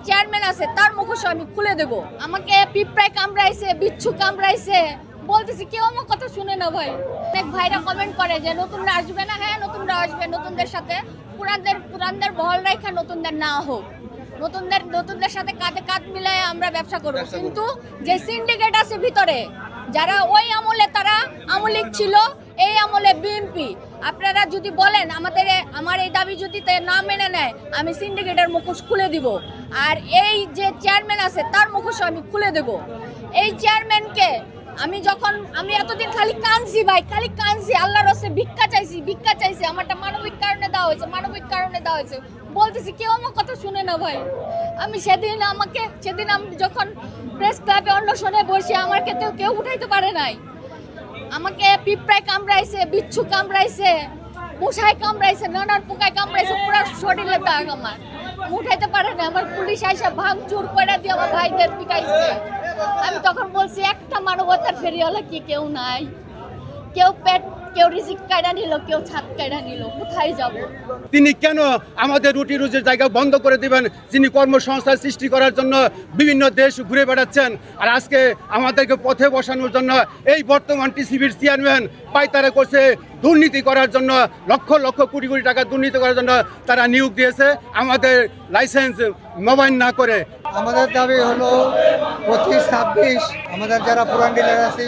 Chairman আছে তার মুখোশ আমি খুলে দেব। আমাকে পিঁপড়ায় কামড়াইছে, বিচ্ছু কামড়াইছে, বলতেছি কেউ আমার কথা শুনে না ভাই। অনেক ভাইরা কমেন্ট করে যে নতুনরা আসবে না। হ্যাঁ, নতুনরা আসবে, নতুনদের সাথে পুরানদের বহল রাখা, নতুনদের না হোক, নতুনদের সাথে কাঁধে কাঁধ মিলায় আমরা ব্যবসা করব। কিন্তু যে সিন্ডিকেট আছে ভিতরে, যারা ওই আমলে তারা আমলিক ছিল, এই আমলে বিএনপি, আপনারা যদি বলেন আমার এই দাবি যদি না মেনে নেয়, আমি সিন্ডিকেটের মুখোশ খুলে দিব। আর এই যে চেয়ারম্যান আছে তার মুখোশ আমি খুলে দেব। এই চেয়ারম্যানকে আমি এতদিন খালি কাঁদছি ভাই, খালি কাঁদছি, আল্লাহর রাস্তায় ভিক্ষা চাইছি। আমারটা মানবিক কারণে দেওয়া হয়েছে, বলতেছি কেউ আমার কথা শুনে না ভাই। সেদিন আমি যখন প্রেস ক্লাবে অন্বেষণে বসে আমাকে তো কেউ উঠাইতে পারে নাই। আমাকে পিঁপড়ায় কামড়াইছে, বিচ্ছু কামড়াইছে, মশায় কামড়াইছে, নানান পোকায় কামড়াইছে, পুরো শরীরে দাগ। আমার উঠাইতে পারে না। আমার পুলিশ আইসা ভাঙচুর করে দিয়ে আমার ভাইদের পিটাইছে। আমি তখন বলছি একটা মানবতার ফেরিওয়ালা কি কেউ নাই? কেউ রিজিক কায়রা নিল, কেউ ছাদ কায়রা নিল, কোথায় যাব? তিনি কেন আমাদের রুটি রুজির জায়গা বন্ধ করে দিবেন, যিনি কর্মসংস্থান সৃষ্টি করার জন্য বিভিন্ন দেশ ঘুরে বেড়াচ্ছেন? আর আজকে আমাদেরকে পথে বসানোর জন্য এই বর্তমান টিসিবির চেয়ারম্যান পায়তারা করছে দুর্নীতি করার জন্য, লক্ষ লক্ষ কোটি কোটি টাকা দুর্নীতি করার জন্য তারা নিয়োগ দিয়েছে আমাদের লাইসেন্স নবায়ন না করে। আমাদের দাবি হলো 25-26 আমাদের যারা পুরান ডিলার আছে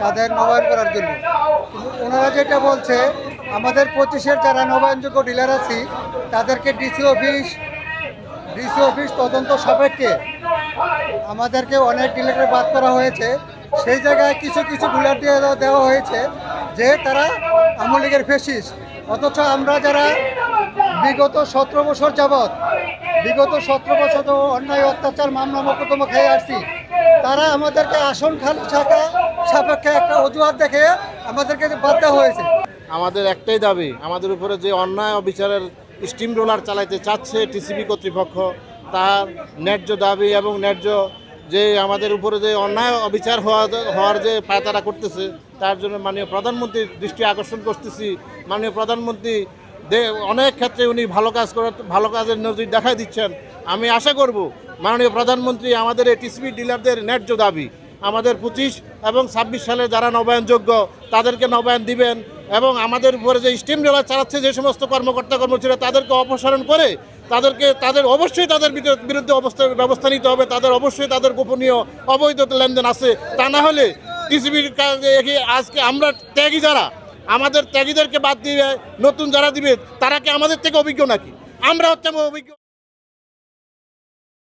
তাদের নবায়ন করার জন্য। কিন্তু ওনারা যেটা বলছে, আমাদের 25-এর যারা নবায়নযোগ্য ডিলার আছে তাদেরকে ডিসি অফিস তদন্ত সাপেক্ষে আমাদেরকে অনেক ডিলারে বাদ করা হয়েছে। সেই জায়গায় কিছু ডিলার দিয়ে দেওয়া হয়েছে যে তারা আওয়ামী লীগের ফ্যাসিস্ট। অথচ আমরা যারা বিগত 17 বছর যাবৎ অন্যায় অত্যাচার মামলা মোকদ্দমা খেয়ে আসছি, তারা আমাদেরকে আসন খালি থাকা সাপেক্ষে একটা অজুহাত দেখে আমাদেরকে বাদ দেওয়া হয়েছে। আমাদের একটাই দাবি, আমাদের উপরে যে অন্যায় অবিচারের স্টিম রোলার চালাইতে চাচ্ছে টিসিবি কর্তৃপক্ষ, তার ন্যায্য দাবি এবং ন্যায্য যে আমাদের উপরে যে অন্যায় অবিচার হওয়ার যে পায়তারা করতেছে, তার জন্য মাননীয় প্রধানমন্ত্রীর দৃষ্টি আকর্ষণ করতেছি। মাননীয় প্রধানমন্ত্রী অনেক ক্ষেত্রে উনি ভালো কাজের নজির দেখাই দিচ্ছেন। আমি আশা করব মাননীয় প্রধানমন্ত্রী আমাদের এই টিসিবি ডিলারদের ন্যায্য দাবি, আমাদের 25 এবং 26 সালে যারা নবায়নযোগ্য তাদেরকে নবায়ন দিবেন, এবং আমাদের উপরে যে স্টিম রোলার চালাচ্ছে যে সমস্ত কর্মকর্তা তাদেরকে অপসারণ করে তাদের অবশ্যই তাদের বিরুদ্ধে ব্যবস্থা নিতে হবে। অবশ্যই তাদের গোপনীয় অবৈধ লেনদেন আছে। তা না হলে টিসিবির আজকে আমরা ত্যাগী যারা, আমাদের ত্যাগীদেরকে বাদ দিয়ে নতুন যারা দিবে, তারা কি আমাদের থেকে অভিজ্ঞ নাকি? আমরা হচ্ছে অভিজ্ঞ।